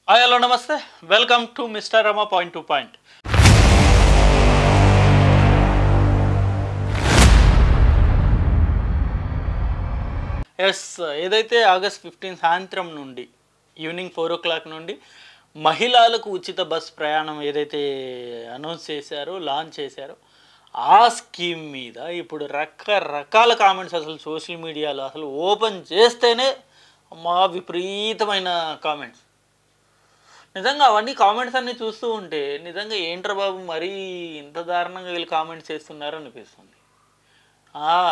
Hi hello నమస్తే welcome to mister Rama point to point. Yes, ఏదైతే August 15 సాయంత్రం నుండి ఈవినింగ్ 4 o'clock నుండి మహిళలకు ఉచిత బస్ ప్రయాణం ఏదైతే అనౌన్స్ చేశారో, లాంచ్ చేశారో, ఆ స్కీమ్ మీద ఇప్పుడు రకరకాల కామెంట్స్. అసలు సోషల్ మీడియాలో అసలు ఓపెన్ చేస్తేనే మా విపరీతమైన కామెంట్స్. నిజంగా అవన్నీ కామెంట్స్ అన్నీ చూస్తూ ఉంటే నిజంగా ఏంట్రా బాబు మరీ ఇంత దారుణంగా వీళ్ళు కామెంట్స్ చేస్తున్నారు అనిపిస్తుంది.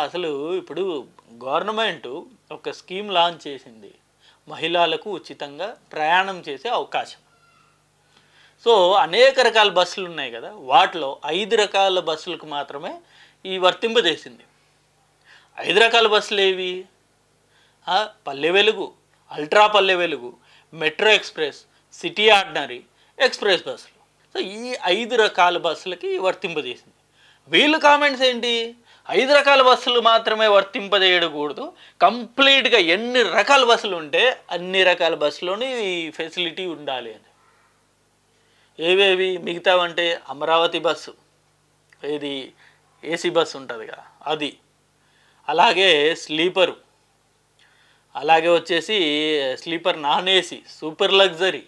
అసలు ఇప్పుడు గవర్నమెంట్ ఒక స్కీమ్ లాంచ్ చేసింది, మహిళలకు ఉచితంగా ప్రయాణం చేసే అవకాశం. సో అనేక రకాల బస్సులు ఉన్నాయి కదా, వాటిలో 5 రకాల బస్సులకు మాత్రమే ఈ వర్తింపజేసింది. 5 రకాల బస్సులు ఏవి? Palle Velugu, ultra Palle Velugu, metro express, city ordinary, express బస్సులు. సో ఈ 5 రకాల బస్సులకి వర్తింపజేసింది. వీళ్ళు కామెంట్స్ ఏంటి, 5 రకాల బస్సులు మాత్రమే వర్తింపజేయకూడదు, కంప్లీట్గా ఎన్ని రకాల బస్సులు ఉంటే అన్ని రకాల బస్సులోని ఫెసిలిటీ ఉండాలి అని. ఏవేవి మిగతావంటే అమరావతి బస్సు, ఇది ఏసీ బస్సు ఉంటుంది కదా అది, అలాగే స్లీపరు, అలాగే వచ్చేసి sleeper non AC, super luxury,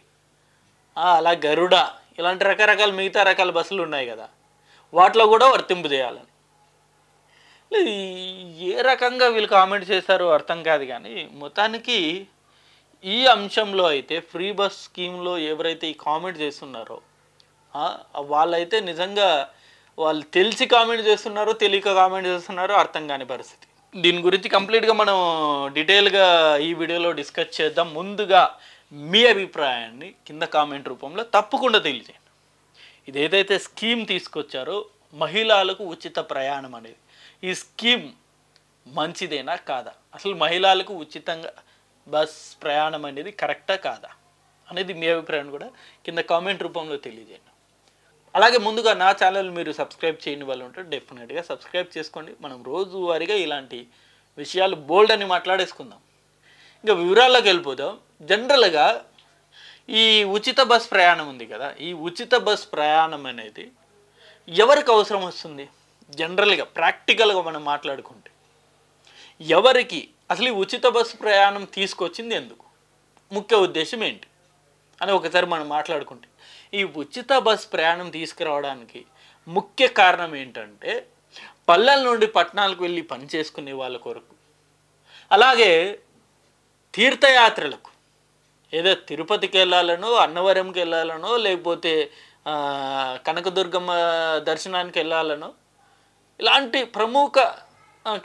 అలా గరుడ, ఇలాంటి రకరకాల మిగతా రకాల బస్సులు ఉన్నాయి కదా, వాటిలో కూడా వర్తింపు చేయాలని. ఏ రకంగా వీళ్ళు కామెంట్ చేశారో అర్థం కాదు. కానీ మొత్తానికి ఈ అంశంలో అయితే ఫ్రీ బస్ స్కీమ్లో ఎవరైతే ఈ కామెంట్ చేస్తున్నారో వాళ్ళైతే నిజంగా వాళ్ళు తెలిసి కామెంట్ చేస్తున్నారో తెలియక కామెంట్ చేస్తున్నారో అర్థం కాని పరిస్థితి. దీని గురించి కంప్లీట్గా మనం డీటెయిల్గా ఈ వీడియోలో డిస్కస్ చేద్దాం. ముందుగా మీ అభిప్రాయాన్ని కింద కామెంట్ రూపంలో తప్పకుండా తెలియజేయండి. ఇదేదైతే స్కీమ్ తీసుకొచ్చారో మహిళలకు ఉచిత ప్రయాణం అనేది, ఈ స్కీమ్ మంచిదేనా కాదా, అసలు మహిళలకు ఉచితంగా బస్ ప్రయాణం అనేది కరెక్టా కాదా అనేది మీ అభిప్రాయాన్ని కూడా కింద కామెంట్ రూపంలో తెలియజేయండి. అలాగే ముందుగా నా ఛానల్ మీరు సబ్స్క్రైబ్ చేయని వాళ్ళు ఉంటే డెఫినెట్గా సబ్స్క్రైబ్ చేసుకోండి. మనం రోజువారీగా ఇలాంటి విషయాలు బోల్డ్ అని మాట్లాడేసుకుందాం. ఇంకా వివరాల్లోకి వెళ్ళిపోదాం. జనరల్గా ఈ ఉచిత బస్ ప్రయాణం ఉంది కదా, ఈ ఉచిత బస్ ప్రయాణం అనేది ఎవరికి అవసరం వస్తుంది? జనరల్గా ప్రాక్టికల్గా మనం మాట్లాడుకుంటే ఎవరికి అసలు ఈ ఉచిత బస్సు ప్రయాణం తీసుకొచ్చింది ఎందుకు, ముఖ్య ఉద్దేశం ఏంటి అని ఒకసారి మనం మాట్లాడుకుంటే, ఈ ఉచిత బస్ ప్రయాణం తీసుకురావడానికి ముఖ్య కారణం ఏంటంటే పల్లెల నుండి పట్టణాలకు వెళ్ళి పని చేసుకునే వాళ్ళ కొరకు, అలాగే తీర్థయాత్రలకు, ఏదో తిరుపతికి వెళ్ళాలనో, అన్నవరంకి వెళ్ళాలనో, లేకపోతే కనకదుర్గమ్మ దర్శనానికి వెళ్ళాలనో, ఇలాంటి ప్రముఖ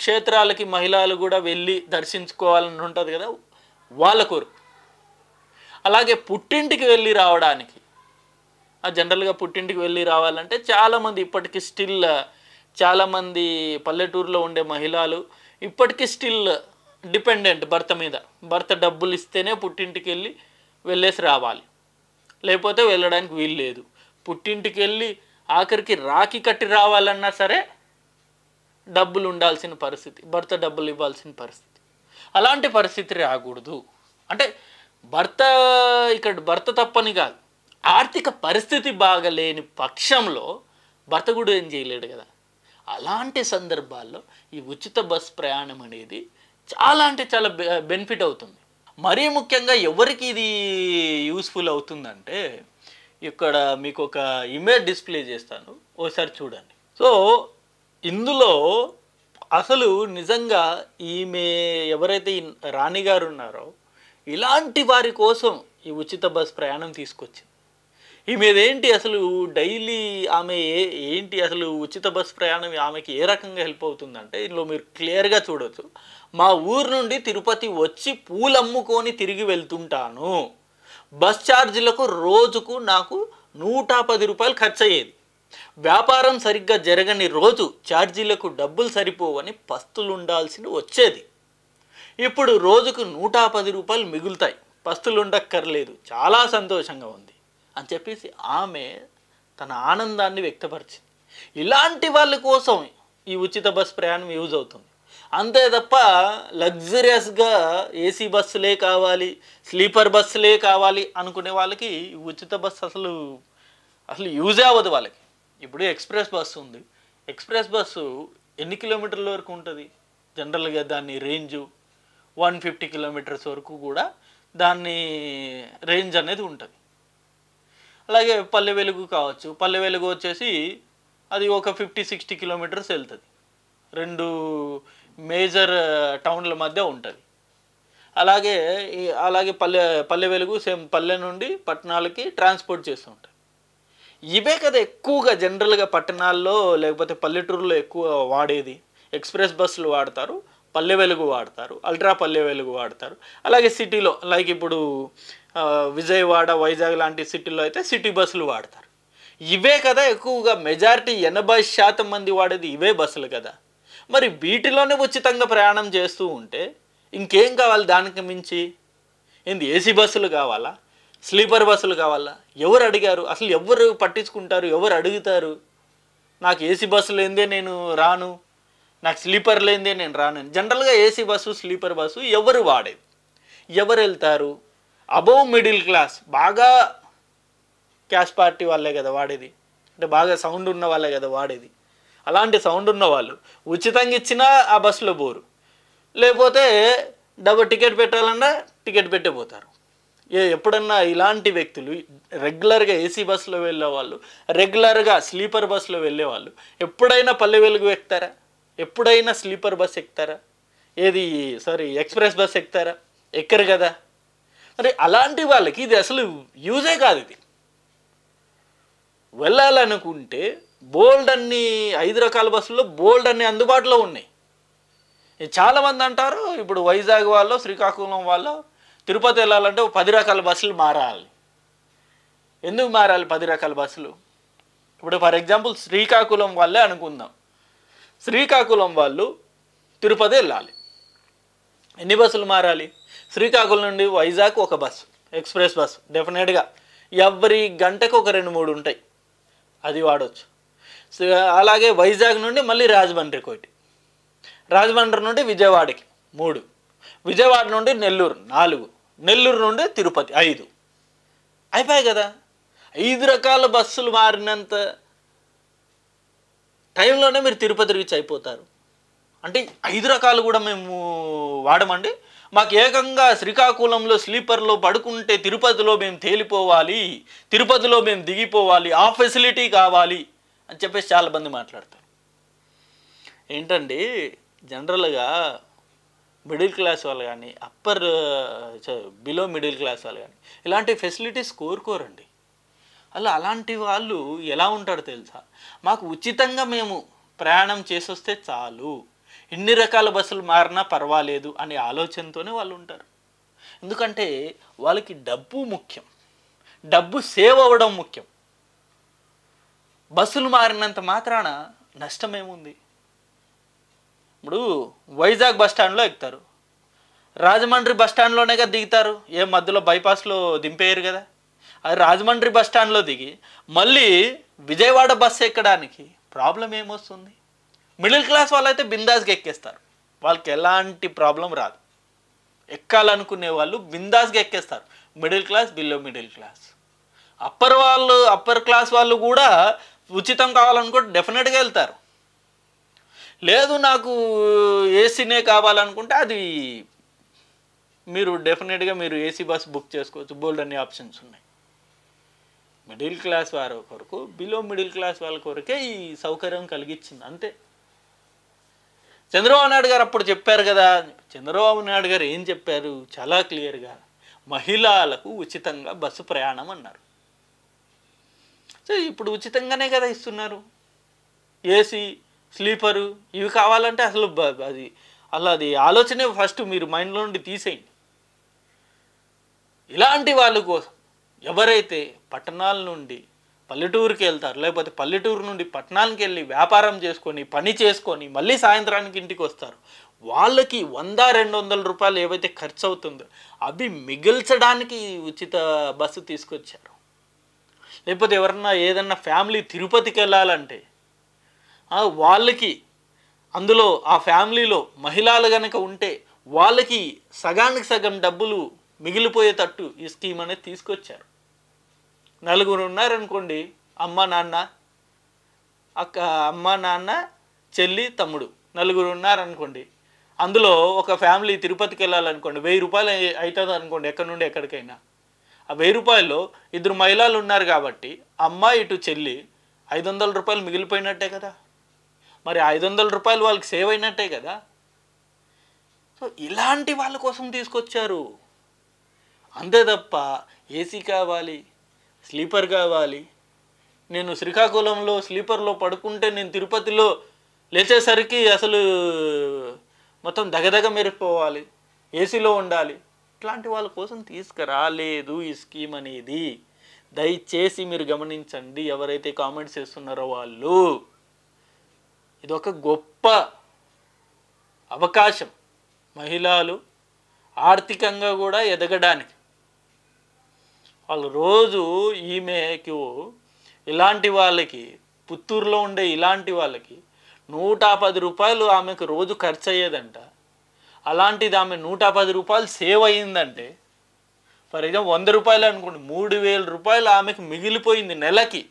క్షేత్రాలకి మహిళలు కూడా వెళ్ళి దర్శించుకోవాలని ఉంటుంది కదా, వాళ్ళ కొరకు. అలాగే పుట్టింటికి వెళ్ళి రావడానికి, జనరల్గా పుట్టింటికి వెళ్ళి రావాలంటే చాలామంది ఇప్పటికీ స్టిల్ చాలామంది పల్లెటూరులో ఉండే మహిళలు ఇప్పటికీ స్టిల్ డిపెండెంట్ భర్త మీద. భర్త డబ్బులు ఇస్తేనే పుట్టింటికి వెళ్ళి వెళ్ళేసి రావాలి, లేకపోతే వెళ్ళడానికి వీలు లేదు. పుట్టింటికి వెళ్ళి ఆఖరికి రాఖీ కట్టి రావాలన్నా సరే డబ్బులు ఉండాల్సిన పరిస్థితి, భర్త డబ్బులు ఇవ్వాల్సిన పరిస్థితి. అలాంటి పరిస్థితి రాకూడదు అంటే ఇక్కడ భర్త తప్పని కాదు, ఆర్థిక పరిస్థితి బాగలేని పక్షంలో భర్త కూడా ఏం చేయలేడు కదా. అలాంటి సందర్భాల్లో ఈ ఉచిత బస్ ప్రయాణం అనేది చాలా అంటే చాలా బెనిఫిట్ అవుతుంది. మరీ ముఖ్యంగా ఎవరికి ఇది యూస్ఫుల్ అవుతుందంటే, ఇక్కడ మీకు ఒక ఇమేజ్ డిస్ప్లే చేస్తాను, ఓసారి చూడండి. సో ఇందులో అసలు నిజంగా ఈమె ఎవరైతే రాణి గారు ఉన్నారో ఇలాంటి వారి కోసం ఈ ఉచిత బస్ ప్రయాణం తీసుకొచ్చింది. ఈమెదేంటి అసలు డైలీ ఆమె ఏంటి అసలు ఉచిత బస్ ప్రయాణం ఆమెకి ఏ రకంగా హెల్ప్ అవుతుందంటే, ఇందులో మీరు క్లియర్గా చూడవచ్చు. మా ఊరు నుండి తిరుపతి వచ్చి పూలు అమ్ముకొని తిరిగి వెళ్తుంటాను, బస్ ఛార్జీలకు రోజుకు నాకు 110 రూపాయలు ఖర్చు అయ్యేది. వ్యాపారం సరిగ్గా జరగని రోజు ఛార్జీలకు డబ్బులు సరిపోవని పస్తులు ఉండాల్సి వచ్చేది. ఇప్పుడు రోజుకు 110 రూపాయలు మిగులుతాయి, పస్తులు ఉండక్కర్లేదు, చాలా సంతోషంగా ఉంది అని చెప్పేసి ఆమె తన ఆనందాన్ని వ్యక్తపరిచింది. ఇలాంటి వాళ్ళ కోసం ఈ ఉచిత బస్ ప్రయాణం యూజ్ అవుతుంది. అంతే తప్ప లగ్జరియస్గా ఏసీ బస్సులే కావాలి, స్లీపర్ బస్సులే కావాలి అనుకునే వాళ్ళకి ఉచిత బస్సు అసలు అసలు యూజే అవ్వదు వాళ్ళకి. ఇప్పుడు ఎక్స్ప్రెస్ బస్సు ఉంది. ఎక్స్ప్రెస్ బస్సు ఎన్ని కిలోమీటర్ల వరకు ఉంటుంది? జనరల్గా దాని రేంజు 150 కిలోమీటర్స్ వరకు కూడా దాన్ని రేంజ్ అనేది ఉంటుంది. అలాగే పల్లె వెలుగు కావచ్చు. పల్లె వెలుగు వచ్చేసి అది ఒక 50-60 కిలోమీటర్స్ వెళ్తుంది. 2 మేజర్ టౌన్ల మధ్య ఉంటుంది. అలాగే పల్లె వెలుగు సేమ్ పల్లె నుండి పట్టణాలకి ట్రాన్స్పోర్ట్ చేస్తూ ఉంటుంది. ఇవే కదా ఎక్కువగా జనరల్గా పట్టణాల్లో లేకపోతే పల్లెటూరులో ఎక్కువ వాడేది. ఎక్స్ప్రెస్ బస్సులు వాడతారు, పల్లె వెలుగు వాడతారు, అల్ట్రా పల్లె వెలుగు వాడతారు. అలాగే సిటీలో లైక్ ఇప్పుడు విజయవాడ, వైజాగ్ లాంటి సిటీల్లో అయితే సిటీ బస్సులు వాడతారు. ఇవే కదా ఎక్కువగా మెజారిటీ 80% మంది వాడేది ఇవే బస్సులు కదా. మరి వీటిలోనే ఉచితంగా ప్రయాణం చేస్తూ ఉంటే ఇంకేం కావాలి? దానికి మించి ఏంది? ఏసీ బస్సులు కావాలా? స్లీపర్ బస్సులు కావాలా? ఎవరు అడిగారు? అసలు ఎవరు పట్టించుకుంటారు? ఎవరు అడుగుతారు? నాకు ఏసీ బస్సు లేనిదే నేను రాను, నాకు స్లీపర్ లేనిదే నేను రాను. జనరల్గా ఏసీ బస్సు, స్లీపర్ బస్సు ఎవరు వాడేది? ఎవరు వెళ్తారు? అబోవ్ మిడిల్ క్లాస్, బాగా క్యాష్ పార్టీ వాళ్ళే కదా వాడేది. అంటే బాగా సౌండ్ ఉన్న వాళ్ళే కదా వాడేది. అలాంటి సౌండ్ ఉన్న వాళ్ళు ఉచితంగా ఇచ్చినా ఆ బస్సులో పోరు, లేకపోతే డబుల్ టికెట్ పెట్టాలన్నా టికెట్ పెట్టే పోతారు. ఎప్పుడన్నా ఇలాంటి వ్యక్తులు రెగ్యులర్గా ఏసీ బస్సులో వెళ్ళేవాళ్ళు, రెగ్యులర్గా స్లీపర్ బస్సులో వెళ్ళేవాళ్ళు ఎప్పుడైనా పల్లె వెలుగు ఎక్కుతారా? ఎప్పుడైనా స్లీపర్ బస్ ఎక్కుతారా? ఎక్స్ప్రెస్ బస్ ఎక్కుతారా? ఎక్కరు కదా. మరి అలాంటి వాళ్ళకి ఇది అసలు యూజే కాదు. ఇది వెళ్ళాలనుకుంటే బోల్డ్ అన్ని 5 రకాల బస్సుల్లో బోల్డ్ అన్ని అందుబాటులో ఉన్నాయి. చాలామంది అంటారు ఇప్పుడు వైజాగ్ వాళ్ళు, శ్రీకాకుళం వాళ్ళు తిరుపతి వెళ్ళాలంటే 10 రకాల బస్సులు మారాలి. ఎందుకు మారాలి 10 రకాల బస్సులు? ఇప్పుడు ఫర్ ఎగ్జాంపుల్ శ్రీకాకుళం వాళ్ళే అనుకుందాం. శ్రీకాకుళం వాళ్ళు తిరుపతి వెళ్ళాలి, ఎన్ని బస్సులు మారాలి? శ్రీకాకుళం నుండి వైజాగ్ ఒక బస్సు, ఎక్స్ప్రెస్ బస్సు డెఫినెట్గా ఎవరి గంటకు ఒక 2-3 ఉంటాయి, అది వాడవచ్చు. అలాగే వైజాగ్ నుండి మళ్ళీ రాజమండ్రికి ఒకటి, రాజమండ్రి నుండి విజయవాడకి 3, విజయవాడ నుండి నెల్లూరు 4, నెల్లూరు నుండి తిరుపతి 5. అయిపోయాయి కదా. 5 రకాల బస్సులు మారినంత టైంలోనే మీరు తిరుపతి రీచ్ అయిపోతారు. అంటే 5 రకాలు కూడా మేము వాడమండి, మాకు ఏకంగా శ్రీకాకుళంలో స్లీపర్లో పడుకుంటే తిరుపతిలో మేము తేలిపోవాలి, తిరుపతిలో మేము దిగిపోవాలి, ఆ ఫెసిలిటీ కావాలి అని చెప్పేసి చాలామంది మాట్లాడతారు. ఏంటండి జనరల్గా మిడిల్ క్లాస్ వాళ్ళు కానీ బిలో మిడిల్ క్లాస్ వాళ్ళు కానీ ఇలాంటి ఫెసిలిటీస్ కోరుకోరండి. అలాంటి వాళ్ళు ఎలా ఉంటారో తెలుసా? మాకు ఉచితంగా మేము ప్రయాణం చేసొస్తే చాలు, ఎన్ని రకాల బస్సులు మారినా పర్వాలేదు అనే ఆలోచనతోనే వాళ్ళు ఉంటారు. ఎందుకంటే వాళ్ళకి డబ్బు ముఖ్యం, డబ్బు సేవ్ అవ్వడం ముఖ్యం. బస్సులు మారినంత మాత్రాన నష్టమేముంది? ఇప్పుడు వైజాగ్ బస్టాండ్లో ఎక్కుతారు, రాజమండ్రి బస్టాండ్లోనే కదా దిగుతారు, ఏ మధ్యలో బైపాస్లో దింపేయరు కదా. అది రాజమండ్రి బస్టాండ్లో దిగి మళ్ళీ విజయవాడ బస్సు ఎక్కడానికి ప్రాబ్లం ఏమొస్తుంది? మిడిల్ క్లాస్ వాళ్ళైతే బిందాస్గా ఎక్కేస్తారు, వాళ్ళకి ఎలాంటి ప్రాబ్లం రాదు. ఎక్కాలనుకునే వాళ్ళు బిందాస్గా ఎక్కేస్తారు. Middle class, below middle class, upper class వాళ్ళు కూడా ఉచితం కావాలనుకుంటే డెఫినెట్గా వెళ్తారు. లేదు నాకు ఏసీనే కావాలనుకుంటే అది మీరు డెఫినెట్గా మీరు ఏసీ బస్ బుక్ చేసుకోవచ్చు. బోల్డ్ అన్ని ఆప్షన్స్ ఉన్నాయి. మిడిల్ క్లాస్ వారి కొరకు, బిలో మిడిల్ క్లాస్ వాళ్ళ కొరకే ఈ సౌకర్యం కలిగించింది అంతే. చంద్రబాబు నాయుడు గారు అప్పుడు చెప్పారు కదా, చంద్రబాబు నాయుడు గారు ఏం చెప్పారు? చాలా క్లియర్గా మహిళలకు ఉచితంగా బస్సు ప్రయాణం అన్నారు. సో ఇప్పుడు ఉచితంగానే కదా ఇస్తున్నారు. ఏసీ, స్లీపరు ఇవి కావాలంటే అసలు అది ఆలోచనే ఫస్ట్ మీరు మైండ్లో నుండి తీసేయండి. ఇలాంటి వాళ్ళ కోసం ఎవరైతే పట్టణాల నుండి పల్లెటూరుకి వెళ్తారు, లేకపోతే పల్లెటూరు నుండి పట్టణానికి వెళ్ళి వ్యాపారం చేసుకొని పని చేసుకొని మళ్ళీ సాయంత్రానికి ఇంటికి వస్తారు, వాళ్ళకి 100-200 రూపాయలు ఏవైతే ఖర్చు అవుతుందో అవి మిగిల్చడానికి ఉచిత బస్సు తీసుకొచ్చారు. లేకపోతే ఎవరన్నా ఏదన్నా ఫ్యామిలీ తిరుపతికి వెళ్ళాలంటే వాళ్ళకి అందులో ఆ ఫ్యామిలీలో మహిళలు కనుక ఉంటే వాళ్ళకి సగానికి సగం డబ్బులు మిగిలిపోయేటట్టు ఈ స్కీమ్ అనేది తీసుకొచ్చారు. నలుగురు ఉన్నారనుకోండి, అమ్మ నాన్న అక్క, అమ్మ నాన్న చెల్లి తమ్ముడు, నలుగురు ఉన్నారనుకోండి. అందులో ఒక ఫ్యామిలీ తిరుపతికి వెళ్ళాలనుకోండి, 1000 రూపాయలు అవుతుంది అనుకోండి, ఎక్కడి నుండి ఎక్కడికైనా. ఆ 1000 రూపాయల్లో ఇద్దరు మహిళలు ఉన్నారు కాబట్టి అమ్మ ఇటు చెల్లి 500 రూపాయలు మిగిలిపోయినట్టే కదా. మరి 500 రూపాయలు వాళ్ళకి సేవ్ అయినట్టే కదా. సో ఇలాంటి వాళ్ళ కోసం తీసుకొచ్చారు. అంతే తప్ప ఏసీ కావాలి, స్లీపర్ కావాలి, నేను శ్రీకాకుళంలో స్లీపర్లో పడుకుంటే నేను తిరుపతిలో లేచేసరికి అసలు మొత్తం దగదగ మెరిగిపోవాలి, ఏసీలో ఉండాలి, ఇట్లాంటి వాళ్ళ కోసం తీసుకురాలేదు ఈ స్కీమ్ అనేది. దయచేసి మీరు గమనించండి, ఎవరైతే కామెంట్స్ చేస్తున్నారో వాళ్ళు. ఇదొక గొప్ప అవకాశం మహిళలు ఆర్థికంగా కూడా ఎదగడానికి. వాళ్ళు రోజు ఈమెకు ఇలాంటి వాళ్ళకి, పుత్తూరులో ఉండే ఇలాంటి వాళ్ళకి 110 రూపాయలు ఆమెకు రోజు ఖర్చు అయ్యేదంట. అలాంటిది ఆమె 110 రూపాయలు సేవ్ అయ్యిందంటే, ఫర్ ఎగ్జాంపుల్ 100 రూపాయలు అనుకోండి, 3000 రూపాయలు ఆమెకు మిగిలిపోయింది నెలకి.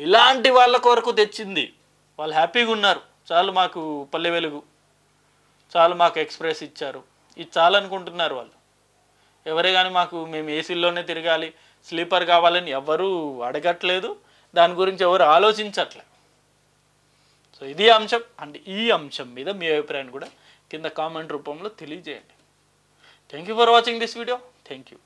ఇలాంటి వాళ్ళ కొరకు తెచ్చింది. వాళ్ళు హ్యాపీగా ఉన్నారు. చాలు మాకు పల్లె వెలుగు, చాలు మాకు ఎక్స్ప్రెస్ ఇచ్చారు, ఇది చాలు అనుకుంటున్నారు వాళ్ళు. ఎవరే కానీ మేము ఏసీల్లోనే తిరగాలి, స్లీపర్ కావాలని ఎవరు అడగట్లేదు, దాని గురించి ఎవరు ఆలోచించట్లేదు. సో ఇది అంశం. అండ్ ఈ అంశం మీద మీ అభిప్రాయాన్ని కూడా కింద కామెంట్ రూపంలో తెలియజేయండి. Thank you for watching this video. Thank you.